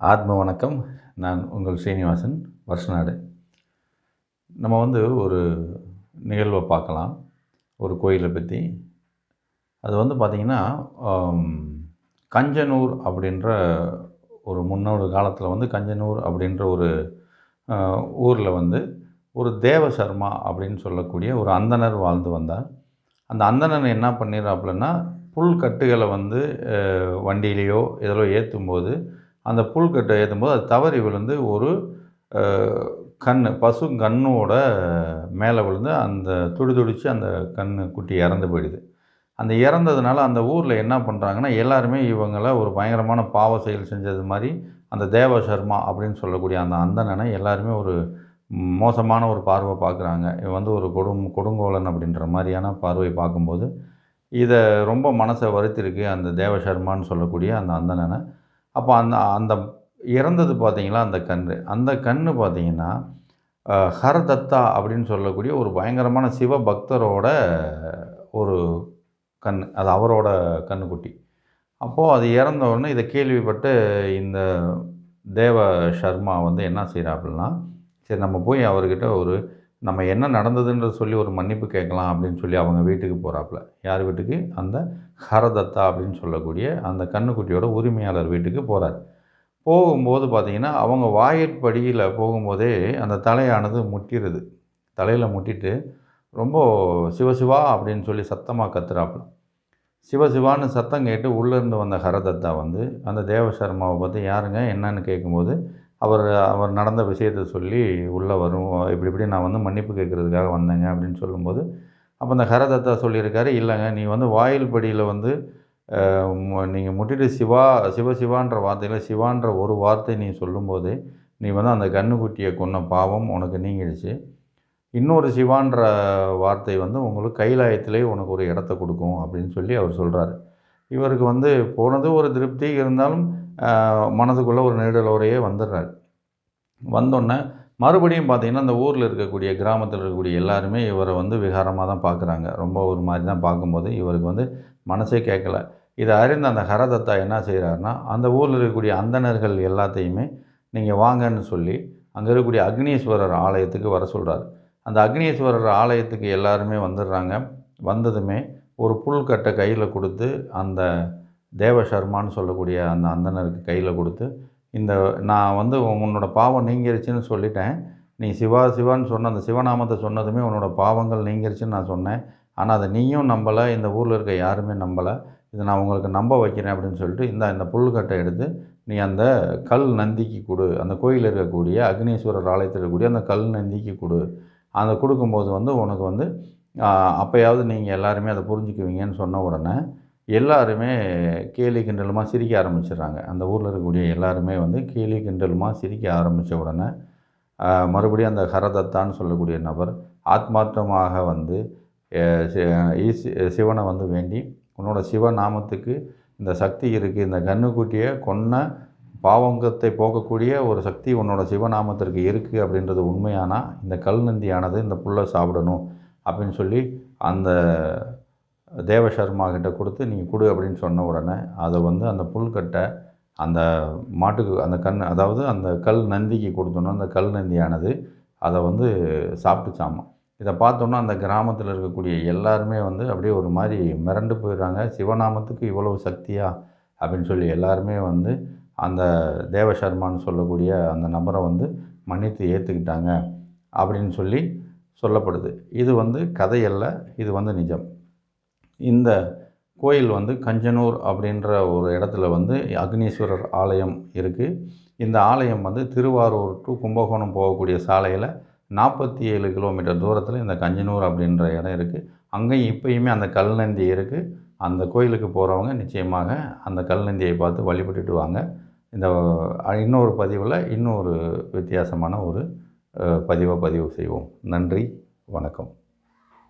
ஆத்ம வணக்கம். நான் உங்கள் ஸ்ரீனிவாசன், வருஷநாடு. நம்ம ஒரு நிகழ்வை பார்க்கலாம், ஒரு கோயிலை பற்றி. அது பார்த்திங்கன்னா, கஞ்சனூர் அப்படின்ற ஒரு முன்னொரு காலத்தில் கஞ்சனூர் அப்படின்ற ஒரு ஊரில் ஒரு தேவசர்மா அப்படின்னு சொல்லக்கூடிய ஒரு அந்தணர் வாழ்ந்து வந்தார். அந்த அந்தணன் என்ன பண்ணிடுறாப்புலன்னா, புல்கட்டுகளை வண்டியிலையோ இதிலோ ஏற்றும்போது, அந்த புல்கட்டை ஏற்றும்போது அது தவறி விழுந்து ஒரு பசு கண்ணோட மேலே விழுந்து அந்த துடிதுடித்து அந்த குட்டி இறந்து போயிடுது. அந்த இறந்ததுனால அந்த ஊரில் என்ன பண்ணுறாங்கன்னா, எல்லாருமே இவங்கள ஒரு பயங்கரமான பாவ செயல் செஞ்சது மாதிரி அந்த தேவசர்மா அப்படின்னு சொல்லக்கூடிய அந்த அந்தணனை எல்லாருமே ஒரு மோசமான ஒரு பார்வை பார்க்குறாங்க. இவன் ஒரு கொடுங்கோலன் அப்படின்ற மாதிரியான பார்வை பார்க்கும்போது, இதை ரொம்ப மனசை வருத்திருக்கு அந்த தேவசர்மான்னு சொல்லக்கூடிய அந்த அந்தணனை. அப்போ அந்த அந்த இறந்தது பார்த்திங்களா, அந்த கன்று பார்த்திங்கன்னா, ஹரதத்தா அப்படின்னு சொல்லக்கூடிய ஒரு பயங்கரமான சிவபக்தரோட ஒரு அது அவரோட கன்றுக்குட்டி. அப்போது அது இறந்த உடனே இதை கேள்விப்பட்டு இந்த தேவ சர்மா என்ன செய்கிறாப்புலனா, சரி நம்ம போய் அவர்கிட்ட நம்ம என்ன நடந்ததுன்றது சொல்லி ஒரு மன்னிப்பு கேட்கலாம் அப்படின்னு சொல்லி அவங்க வீட்டுக்கு போகிறாப்புல. யார் வீட்டுக்கு? அந்த ஹரதத்தா அப்படின்னு சொல்லக்கூடிய அந்த கன்றுக்குட்டியோட உரிமையாளர் வீட்டுக்கு போகிறார். போகும்போது பார்த்திங்கன்னா, அவங்க வாயிற்படியில் போகும்போதே அந்த தலையானது முட்டிடுது. தலையில் முட்டிட்டு ரொம்ப சிவசிவா அப்படின்னு சொல்லி சத்தமாக கத்துறாப்புல. சிவசிவான்னு சத்தம் கேட்டு உள்ளேருந்து வந்த ஹரதத்தா அந்த தேவசர்மாவை பார்த்து, யாருங்க என்னன்னு கேட்கும்போது, அவர் நடந்த விஷயத்தை சொல்லி உள்ளே வரும், இப்படி நான் மன்னிப்பு கேட்குறதுக்காக வந்தேங்க அப்படின்னு சொல்லும்போது, அப்போ அந்த ஹரதத்தா சொல்லியிருக்காரு, இல்லைங்க நீ வாயில்படியில் நீங்கள் முட்டிட்டு சிவசிவான்ற வார்த்தையில் சிவான்ற ஒரு வார்த்தை நீ சொல்லும்போது, நீ அந்த கன்றுக்குட்டியை கொன்ன பாவம் உனக்கு நீங்கிடுச்சு. இன்னொரு சிவான்ற வார்த்தை உங்களுக்கு கைலாயத்திலே உனக்கு ஒரு இடத்த கொடுக்கும் அப்படின்னு சொல்லி அவர் சொல்கிறாரு. இவருக்கு போனது ஒரு திருப்தி இருந்தாலும் மனதுக்குள்ளே ஒரு நெருடலோடையே வந்துடுறாரு. வந்தோடனே மறுபடியும் பார்த்திங்கன்னா, அந்த ஊரில் இருக்கக்கூடிய கிராமத்தில் இருக்கக்கூடிய எல்லாருமே இவரை விகாரமாக தான் பார்க்குறாங்க. ரொம்ப ஒரு மாதிரி தான் பார்க்கும்போது இவருக்கு மனசே கேட்கல. இதை அறிந்த அந்த ஹரதத்தா என்ன செய்கிறாருன்னா, அந்த ஊரில் இருக்கக்கூடிய அந்தணர்கள் எல்லாத்தையுமே நீங்கள் வாங்கன்னு சொல்லி அங்கே இருக்கக்கூடிய அக்னீஸ்வரர் ஆலயத்துக்கு வர சொல்கிறார். அந்த அக்னீஸ்வரர் ஆலயத்துக்கு எல்லாருமே வந்துடுறாங்க. வந்ததுமே ஒரு புல்கட்டை கையில் கொடுத்து அந்த தேவசர்மான்னு சொல்லக்கூடிய அந்த அந்தணருக்கு கையில் கொடுத்து, நான் உன்னோட பாவம் நீங்கிருச்சுன்னு சொல்லிட்டேன். நீ சிவா சிவான்னு சொன்ன அந்த சிவநாமத்தை சொன்னதுமே உன்னோட பாவங்கள் நீங்கிருச்சுன்னு நான் சொன்னேன். ஆனால் அதை நீயும் நம்பலை, இந்த ஊரில் இருக்க யாருமே நம்பலை. இதை நான் உங்களுக்கு நம்ப வைக்கிறேன் அப்படின்னு சொல்லிட்டு, இந்த புல்கட்டை எடுத்து நீ அந்த கல் நந்திக்கு கொடு, அந்த கோயிலில் இருக்கக்கூடிய அக்னீஸ்வரர் ஆலயத்தில் இருக்கக்கூடிய அந்த கல் நந்திக்கு கொடு. அதை கொடுக்கும்போது உனக்கு அப்போயாவது நீங்கள் எல்லாருமே அதை புரிஞ்சுக்குவீங்கன்னு சொன்ன உடனே எல்லாருமே கேலி கிண்டலுமாக சிரிக்க ஆரம்பிச்சிடுறாங்க. அந்த ஊரில் இருக்கக்கூடிய எல்லாருமே கேலி கிண்டலுமாக சிரிக்க ஆரம்பித்த உடனே மறுபடியும் அந்த ஹரதத்தான்னு சொல்லக்கூடிய நபர் ஆத்மார்த்தமாக சிவனை வேண்டி, உன்னோட சிவநாமத்துக்கு இந்த சக்தி இருக்குது, இந்த கன்றுக்குட்டியை கொன்ன பாவங்கத்தை போக்கக்கூடிய ஒரு சக்தி உன்னோட சிவநாமத்திற்கு இருக்குது அப்படின்றது உண்மையானா இந்த கல் நந்தியானது இந்த புல்லை சாப்பிடணும் அப்படின்னு சொல்லி அந்த தேவசர்மா கிட்ட கொடுத்து நீ கொடு அப்படின்னு சொன்ன உடனே அதை அந்த புல்கட்டை அந்த மாட்டுக்கு அந்த அதாவது அந்த கல் நந்திக்கு கொடுத்தோன்னா அந்த கல் நந்தியானது அதை சாப்பிட்டுச்சாமா. இதை பார்த்தோன்னா அந்த கிராமத்தில் இருக்கக்கூடிய எல்லாருமே அப்படியே ஒரு மாதிரி மிரண்டு போயிடுறாங்க. சிவநாமத்துக்கு இவ்வளவு சக்தியா அப்படின்னு சொல்லி எல்லாருமே அந்த தேவசர்மான்னு சொல்லக்கூடிய அந்த நபரை மன்னித்து ஏற்றுக்கிட்டாங்க அப்படின்னு சொல்லி சொல்லப்படுது. இது கதையல்ல, இது நிஜம். இந்த கோயில் கஞ்சனூர் அப்படின்ற ஒரு இடத்துல அக்னீஸ்வரர் ஆலயம் இருக்குது. இந்த ஆலயம் திருவாரூர் டு கும்பகோணம் போகக்கூடிய சாலையில் 47 கிலோமீட்டர் தூரத்தில் இந்த கஞ்சனூர் அப்படின்ற இடம் இருக்குது. அங்கேயும் இப்போயுமே அந்த கல் நந்தி இருக்குது. அந்த கோயிலுக்கு போகிறவங்க நிச்சயமாக அந்த கல் நந்தியை பார்த்து வழிபட்டுட்டு வாங்க. இன்னொரு பதிவில் இன்னொரு வித்தியாசமான ஒரு பதிவு செய்வோம். நன்றி, வணக்கம்.